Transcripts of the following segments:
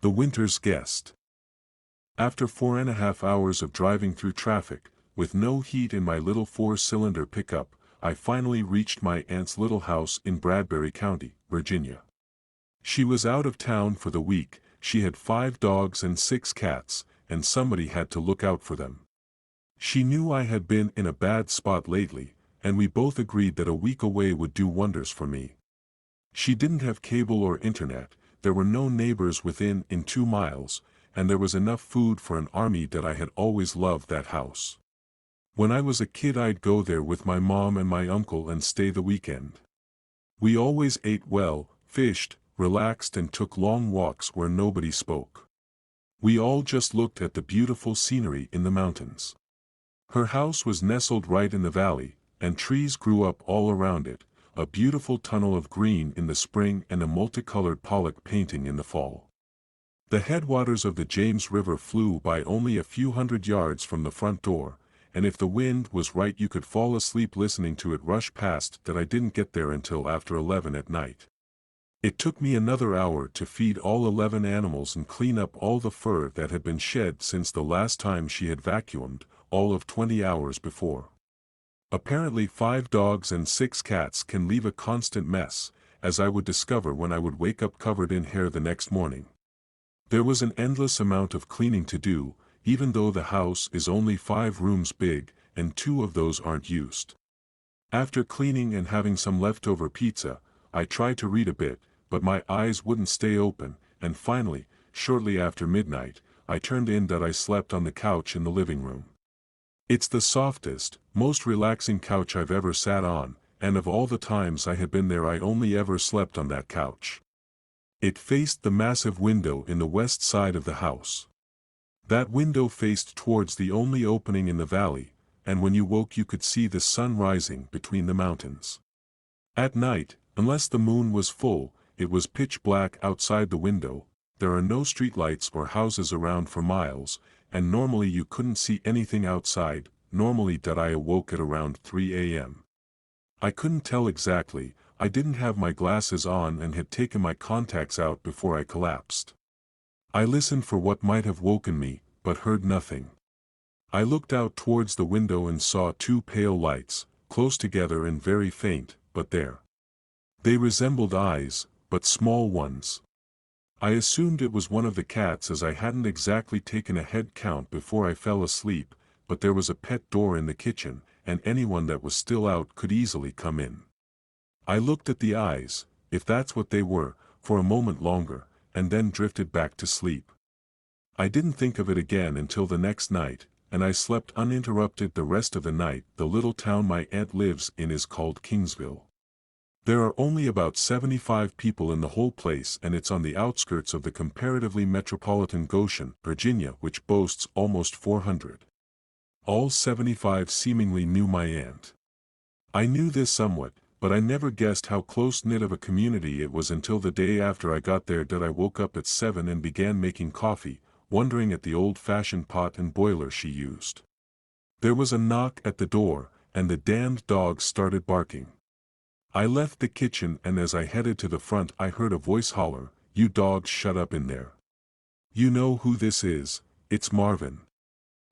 The Winter's Guest. After 4.5 hours of driving through traffic, with no heat in my little four-cylinder pickup, I finally reached my aunt's little house in Bradbury County, Virginia. She was out of town for the week. She had 5 dogs and 6 cats, and somebody had to look out for them. She knew I had been in a bad spot lately, and we both agreed that a week away would do wonders for me. She didn't have cable or internet, there were no neighbors within 2 miles, and there was enough food for an army that I had always loved that house. When I was a kid I'd go there with my mom and my uncle and stay the weekend. We always ate well, fished, relaxed and took long walks where nobody spoke. We all just looked at the beautiful scenery in the mountains. Her house was nestled right in the valley, and trees grew up all around it, a beautiful tunnel of green in the spring and a multicolored Pollock painting in the fall. The headwaters of the James River flew by only a few hundred yards from the front door, and if the wind was right you could fall asleep listening to it rush past. That I didn't get there until after 11 at night. It took me another hour to feed all 11 animals and clean up all the fur that had been shed since the last time she had vacuumed, all of 20 hours before. Apparently 5 dogs and 6 cats can leave a constant mess, as I would discover when I would wake up covered in hair the next morning. There was an endless amount of cleaning to do, even though the house is only 5 rooms big, and 2 of those aren't used. After cleaning and having some leftover pizza, I tried to read a bit, but my eyes wouldn't stay open, and finally, shortly after midnight, I turned in that I slept on the couch in the living room. It's the softest, most relaxing couch I've ever sat on, and of all the times I had been there I only ever slept on that couch. It faced the massive window in the west side of the house. That window faced towards the only opening in the valley, and when you woke you could see the sun rising between the mountains. At night, unless the moon was full, it was pitch black outside the window. There are no streetlights or houses around for miles, and normally you couldn't see anything outside. Normally that I awoke at around 3 a.m. I couldn't tell exactly, I didn't have my glasses on and had taken my contacts out before I collapsed. I listened for what might have woken me, but heard nothing. I looked out towards the window and saw 2 pale lights, close together and very faint, but there. They resembled eyes, but small ones. I assumed it was one of the cats as I hadn't exactly taken a head count before I fell asleep, but there was a pet door in the kitchen, and anyone that was still out could easily come in. I looked at the eyes, if that's what they were, for a moment longer, and then drifted back to sleep. I didn't think of it again until the next night, and I slept uninterrupted the rest of the night. The little town my aunt lives in is called Kingsville. There are only about 75 people in the whole place and it's on the outskirts of the comparatively metropolitan Goshen, Virginia, which boasts almost 400. All 75 seemingly knew my aunt. I knew this somewhat, but I never guessed how close-knit of a community it was until the day after I got there that I woke up at 7 and began making coffee, wondering at the old-fashioned pot and boiler she used. There was a knock at the door, and the damned dogs started barking. I left the kitchen and as I headed to the front I heard a voice holler, "You dogs shut up in there. You know who this is, it's Marvin."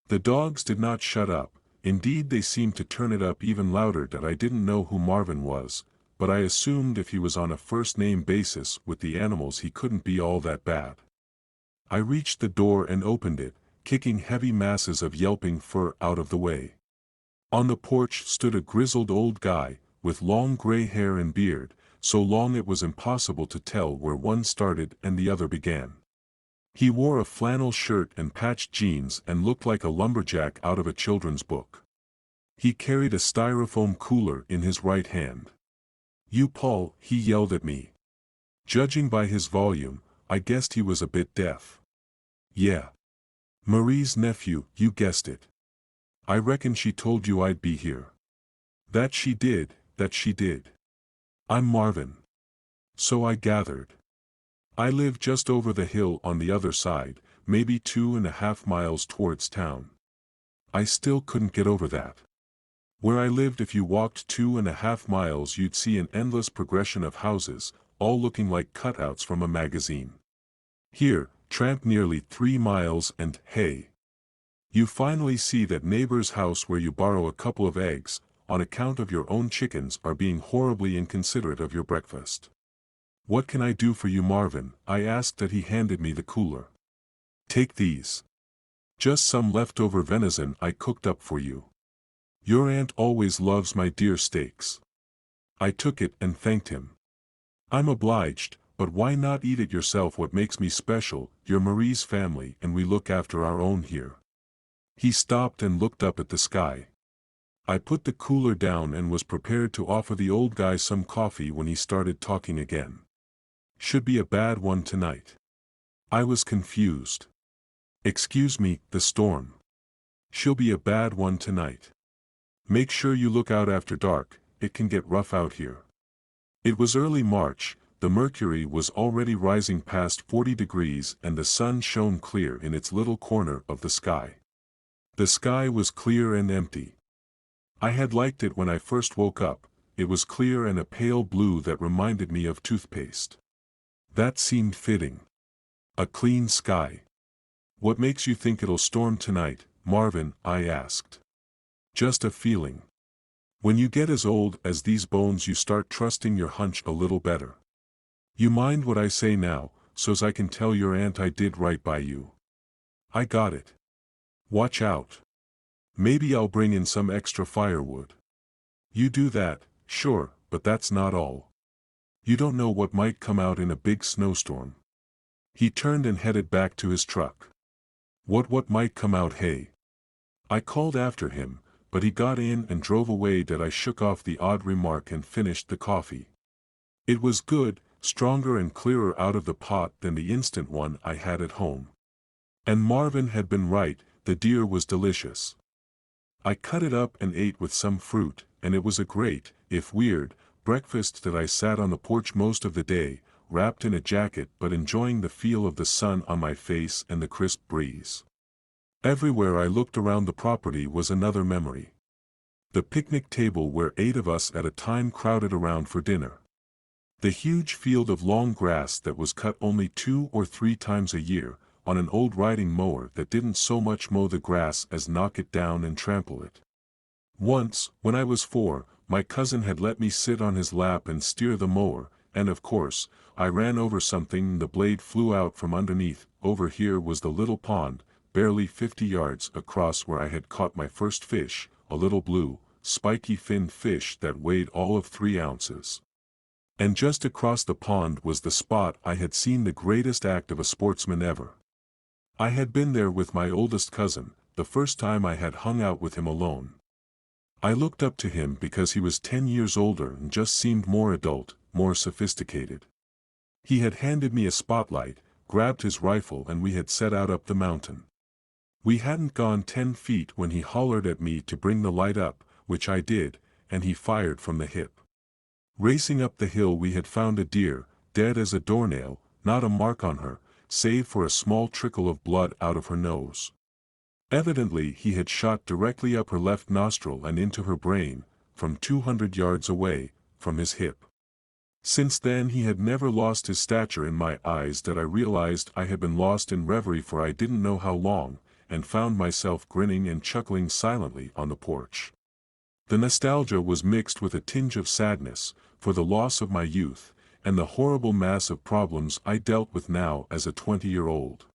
The dogs did not shut up, indeed they seemed to turn it up even louder. That I didn't know who Marvin was, but I assumed if he was on a first-name basis with the animals he couldn't be all that bad. I reached the door and opened it, kicking heavy masses of yelping fur out of the way. On the porch stood a grizzled old guy, with long gray hair and beard, so long it was impossible to tell where one started and the other began. He wore a flannel shirt and patched jeans and looked like a lumberjack out of a children's book. He carried a styrofoam cooler in his right hand. "You Paul," he yelled at me. Judging by his volume, I guessed he was a bit deaf. "Yeah. Marie's nephew, you guessed it. I reckon she told you I'd be here." "That she did, that she did. I'm Marvin." "So I gathered. I live just over the hill on the other side, maybe 2.5 miles towards town." I still couldn't get over that. Where I lived, if you walked 2.5 miles you'd see an endless progression of houses, all looking like cutouts from a magazine. Here, Tramp nearly 3 miles and, hey. You finally see that neighbor's house where you borrow a couple of eggs, on account of your own chickens are being horribly inconsiderate of your breakfast. What can I do for you, Marvin? I asked as he handed me the cooler. Take these. Just some leftover venison I cooked up for you. Your aunt always loves my deer steaks. I took it and thanked him. I'm obliged, but why not eat it yourself? What makes me special, you're Marie's family and we look after our own here. He stopped and looked up at the sky. I put the cooler down and was prepared to offer the old guy some coffee when he started talking again. Should be a bad one tonight. I was confused. Excuse me, the storm. She'll be a bad one tonight. Make sure you look out after dark, it can get rough out here. It was early March, the mercury was already rising past 40 degrees and the sun shone clear in its little corner of the sky. The sky was clear and empty. I had liked it when I first woke up, it was clear and a pale blue that reminded me of toothpaste. That seemed fitting. A clean sky. What makes you think it'll storm tonight, Marvin? I asked. Just a feeling. When you get as old as these bones you start trusting your hunch a little better. You mind what I say now, so's I can tell your aunt I did right by you. I got it. Watch out. Maybe I'll bring in some extra firewood. You do that, sure, but that's not all. You don't know what might come out in a big snowstorm. He turned and headed back to his truck. What might come out, hey? I called after him, but he got in and drove away. That I shook off the odd remark and finished the coffee. It was good, stronger and clearer out of the pot than the instant one I had at home. And Marvin had been right, the deer was delicious. I cut it up and ate with some fruit, and it was a great, if weird, breakfast. That I sat on the porch most of the day, wrapped in a jacket but enjoying the feel of the sun on my face and the crisp breeze. Everywhere I looked around the property was another memory. The picnic table where 8 of us at a time crowded around for dinner. The huge field of long grass that was cut only 2 or 3 times a year, on an old riding mower that didn't so much mow the grass as knock it down and trample it. Once, when I was 4, my cousin had let me sit on his lap and steer the mower, and of course, I ran over something and the blade flew out from underneath. Over here was the little pond, barely 50 yards across, where I had caught my first fish, a little blue, spiky-finned fish that weighed all of 3 ounces. And just across the pond was the spot I had seen the greatest act of a sportsman ever. I had been there with my oldest cousin, the first time I had hung out with him alone. I looked up to him because he was 10 years older and just seemed more adult, more sophisticated. He had handed me a spotlight, grabbed his rifle, and we had set out up the mountain. We hadn't gone 10 feet when he hollered at me to bring the light up, which I did, and he fired from the hip. Racing up the hill we had found a deer, dead as a doornail, not a mark on her, save for a small trickle of blood out of her nose. Evidently he had shot directly up her left nostril and into her brain, from 200 yards away, from his hip. Since then he had never lost his stature in my eyes. That I realized I had been lost in reverie for I didn't know how long, and found myself grinning and chuckling silently on the porch. The nostalgia was mixed with a tinge of sadness, for the loss of my youth, and the horrible mass of problems I dealt with now as a 20-year-old.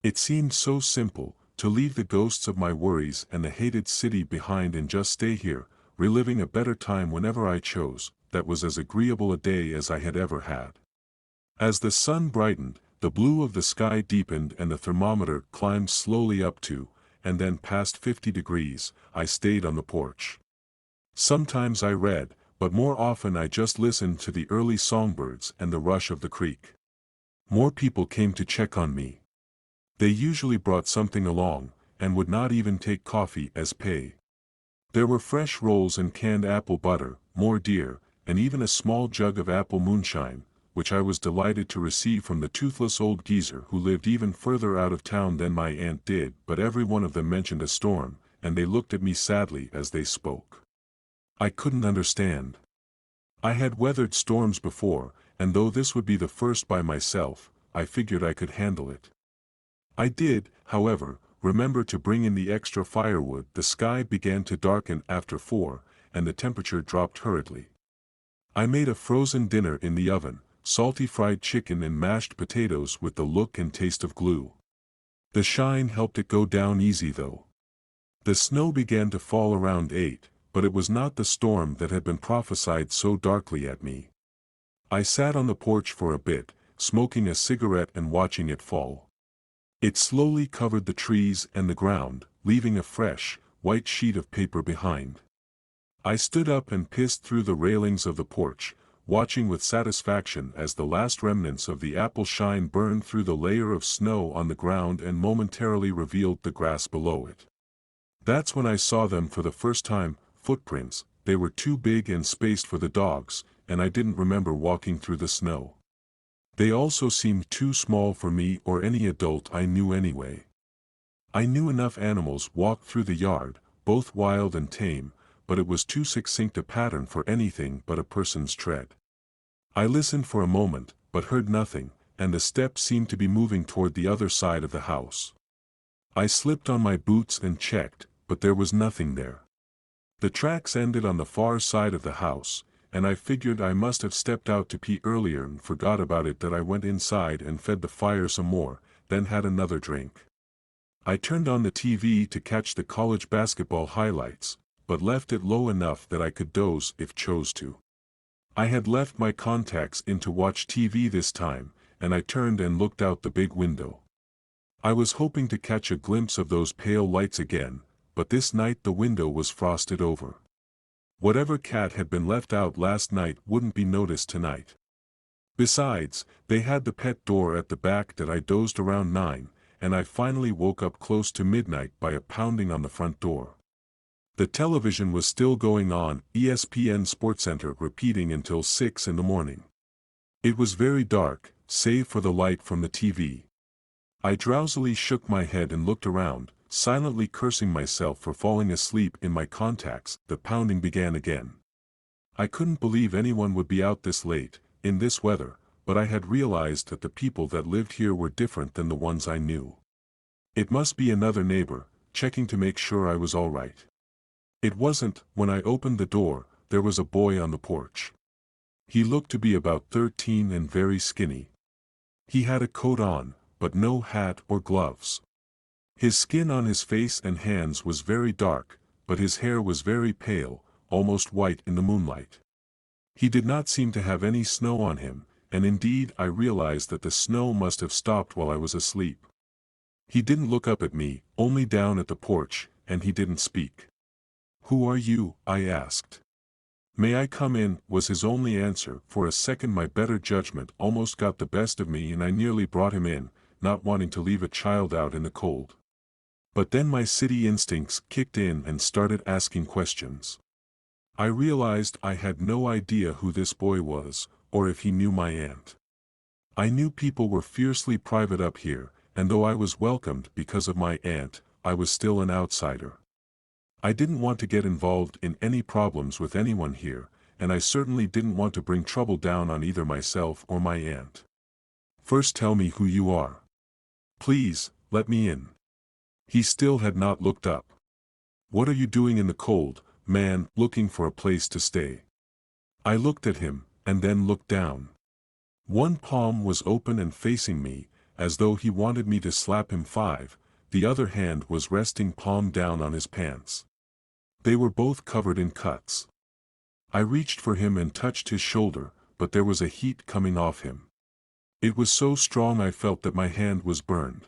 It seemed so simple, to leave the ghosts of my worries and the hated city behind and just stay here, reliving a better time whenever I chose. That was as agreeable a day as I had ever had. As the sun brightened, the blue of the sky deepened and the thermometer climbed slowly up to, and then past 50 degrees, I stayed on the porch. Sometimes I read, but more often I just listened to the early songbirds and the rush of the creek. More people came to check on me. They usually brought something along, and would not even take coffee as pay. There were fresh rolls and canned apple butter, more deer, and even a small jug of apple moonshine, which I was delighted to receive from the toothless old geezer who lived even further out of town than my aunt did. But every one of them mentioned a storm, and they looked at me sadly as they spoke. I couldn't understand. I had weathered storms before, and though this would be the first by myself, I figured I could handle it. I did, however, remember to bring in the extra firewood. The sky began to darken after 4, and the temperature dropped hurriedly. I made a frozen dinner in the oven, salty fried chicken and mashed potatoes with the look and taste of glue. The shine helped it go down easy though. The snow began to fall around 8, but it was not the storm that had been prophesied so darkly at me. I sat on the porch for a bit, smoking a cigarette and watching it fall. It slowly covered the trees and the ground, leaving a fresh, white sheet of paper behind. I stood up and paced through the railings of the porch, watching with satisfaction as the last remnants of the apple shine burned through the layer of snow on the ground and momentarily revealed the grass below it. That's when I saw them for the first time, footprints. They were too big and spaced for the dogs, and I didn't remember walking through the snow. They also seemed too small for me or any adult I knew anyway. I knew enough animals walked through the yard, both wild and tame, but it was too succinct a pattern for anything but a person's tread. I listened for a moment, but heard nothing, and the steps seemed to be moving toward the other side of the house. I slipped on my boots and checked, but there was nothing there. The tracks ended on the far side of the house, and I figured I must have stepped out to pee earlier and forgot about it. That I went inside and fed the fire some more, then had another drink. I turned on the TV to catch the college basketball highlights, but left it low enough that I could doze if chose to. I had left my contacts in to watch TV this time, and I turned and looked out the big window. I was hoping to catch a glimpse of those pale lights again, but this night the window was frosted over. Whatever cat had been left out last night wouldn't be noticed tonight. Besides, they had the pet door at the back. That I dozed around 9, and I finally woke up close to midnight by a pounding on the front door. The television was still going on, ESPN SportsCenter repeating until 6 in the morning. It was very dark, save for the light from the TV. I drowsily shook my head and looked around, silently cursing myself for falling asleep in my contacts. The pounding began again. I couldn't believe anyone would be out this late, in this weather, but I had realized that the people that lived here were different than the ones I knew. It must be another neighbor, checking to make sure I was all right. It wasn't. When I opened the door, there was a boy on the porch. He looked to be about 13 and very skinny. He had a coat on, but no hat or gloves. His skin on his face and hands was very dark, but his hair was very pale, almost white in the moonlight. He did not seem to have any snow on him, and indeed I realized that the snow must have stopped while I was asleep. He didn't look up at me, only down at the porch, and he didn't speak. "Who are you?" I asked. "May I come in?" was his only answer. For a second my better judgment almost got the best of me and I nearly brought him in, not wanting to leave a child out in the cold. But then my city instincts kicked in and started asking questions. I realized I had no idea who this boy was, or if he knew my aunt. I knew people were fiercely private up here, and though I was welcomed because of my aunt, I was still an outsider. I didn't want to get involved in any problems with anyone here, and I certainly didn't want to bring trouble down on either myself or my aunt. "First tell me who you are. Please, let me in." He still had not looked up. "What are you doing in the cold, man?" "Looking for a place to stay." I looked at him, and then looked down. One palm was open and facing me, as though he wanted me to slap him 5, the other hand was resting palm down on his pants. They were both covered in cuts. I reached for him and touched his shoulder, but there was a heat coming off him. It was so strong I felt that my hand was burned.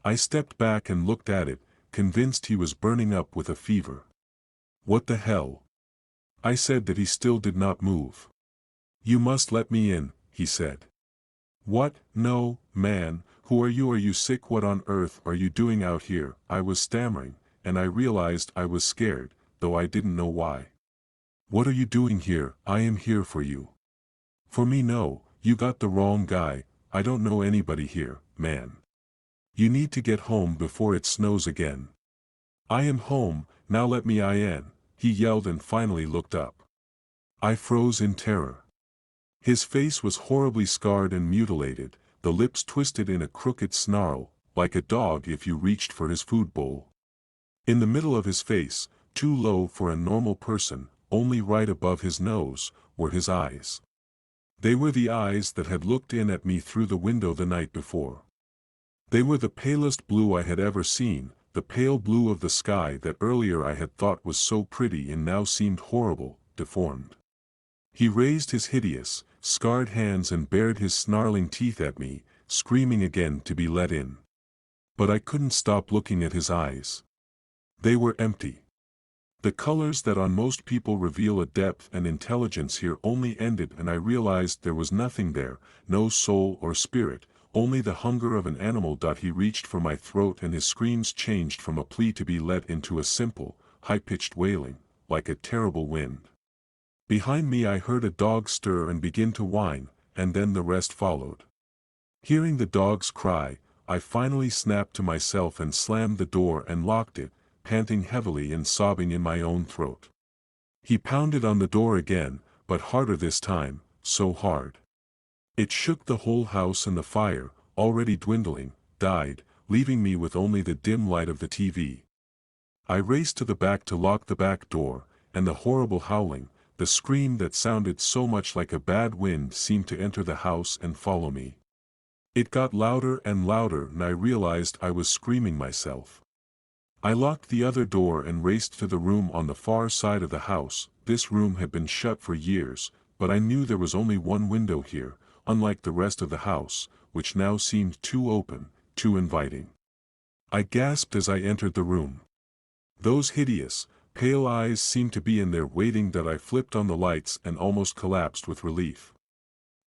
I stepped back and looked at it, convinced he was burning up with a fever. "What the hell?" I said. That he still did not move. "You must let me in," he said. "What? No, man, who are you? Are you sick? What on earth are you doing out here?" I was stammering, and I realized I was scared, though I didn't know why. "What are you doing here?" "I am here for you." "For me? No, you got the wrong guy. I don't know anybody here, man. You need to get home before it snows again." "I am home, now let me in," he yelled and finally looked up. I froze in terror. His face was horribly scarred and mutilated, the lips twisted in a crooked snarl, like a dog if you reached for his food bowl. In the middle of his face, too low for a normal person, only right above his nose, were his eyes. They were the eyes that had looked in at me through the window the night before. They were the palest blue I had ever seen, the pale blue of the sky that earlier I had thought was so pretty and now seemed horrible, deformed. He raised his hideous, scarred hands and bared his snarling teeth at me, screaming again to be let in. But I couldn't stop looking at his eyes. They were empty. The colors that on most people reveal a depth and intelligence here only ended, and I realized there was nothing there, no soul or spirit, only the hunger of an animal. He reached for my throat and his screams changed from a plea to be let into a simple, high-pitched wailing, like a terrible wind. Behind me I heard a dog stir and begin to whine, and then the rest followed. Hearing the dog's cry, I finally snapped to myself and slammed the door and locked it, panting heavily and sobbing in my own throat. He pounded on the door again, but harder this time, so hard. It shook the whole house, and the fire, already dwindling, died, leaving me with only the dim light of the TV. I raced to the back to lock the back door, and the horrible howling, the scream that sounded so much like a bad wind seemed to enter the house and follow me. It got louder and louder, and I realized I was screaming myself. I locked the other door and raced to the room on the far side of the house. This room had been shut for years, but I knew there was only one window here, unlike the rest of the house, which now seemed too open, too inviting. I gasped as I entered the room. Those hideous, pale eyes seemed to be in there waiting. I flipped on the lights and almost collapsed with relief.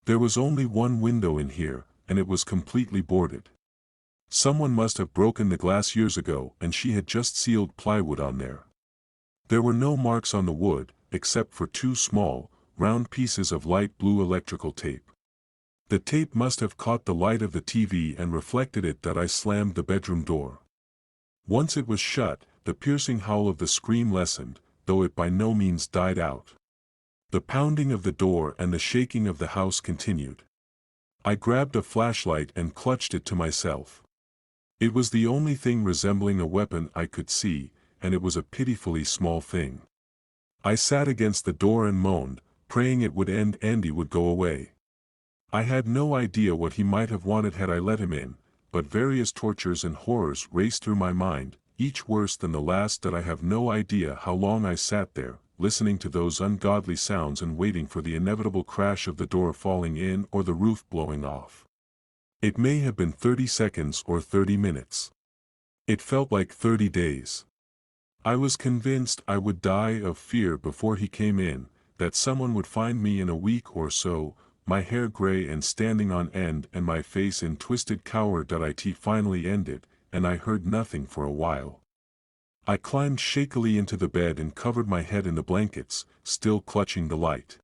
There was only one window in here, and it was completely boarded. Someone must have broken the glass years ago, and she had just sealed plywood on there. There were no marks on the wood, except for two small, round pieces of light blue electrical tape. The tape must have caught the light of the TV and reflected it. I slammed the bedroom door. Once it was shut, the piercing howl of the scream lessened, though it by no means died out. The pounding of the door and the shaking of the house continued. I grabbed a flashlight and clutched it to myself. It was the only thing resembling a weapon I could see, and it was a pitifully small thing. I sat against the door and moaned, praying it would end. Andy would go away. I had no idea what he might have wanted had I let him in, but various tortures and horrors raced through my mind, each worse than the last. I have no idea how long I sat there, listening to those ungodly sounds and waiting for the inevitable crash of the door falling in or the roof blowing off. It may have been 30 seconds or 30 minutes. It felt like 30 days. I was convinced I would die of fear before he came in, that someone would find me in a week or so, my hair gray and standing on end and my face in twisted cower. It finally ended, and I heard nothing for a while. I climbed shakily into the bed and covered my head in the blankets, still clutching the light.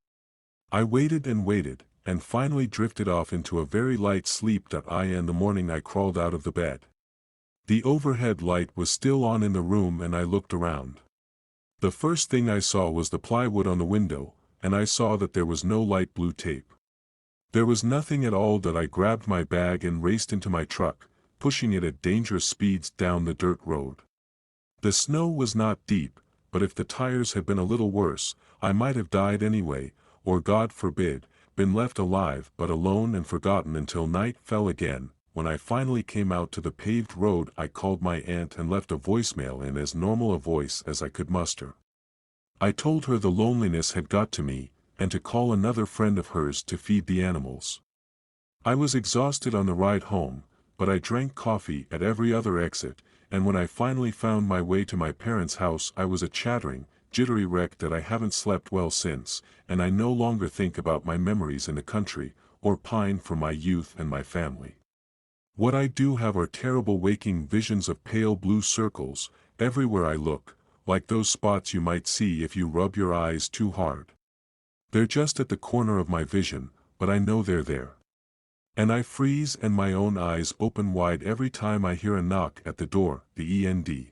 I waited and waited, and finally drifted off into a very light sleep. In the morning I crawled out of the bed. The overhead light was still on in the room and I looked around. The first thing I saw was the plywood on the window, and I saw that there was no light blue tape. There was nothing at all. I grabbed my bag and raced into my truck, pushing it at dangerous speeds down the dirt road. The snow was not deep, but if the tires had been a little worse, I might have died anyway, or God forbid, been left alive but alone and forgotten until night fell again. When I finally came out to the paved road, I called my aunt and left a voicemail in as normal a voice as I could muster. I told her the loneliness had got to me, and to call another friend of hers to feed the animals. I was exhausted on the ride home, but I drank coffee at every other exit, and when I finally found my way to my parents' house I was a chattering, jittery wreck. I haven't slept well since, and I no longer think about my memories in the country, or pine for my youth and my family. What I do have are terrible waking visions of pale blue circles, everywhere I look, like those spots you might see if you rub your eyes too hard. They're just at the corner of my vision, but I know they're there. And I freeze and my own eyes open wide every time I hear a knock at the door. The END.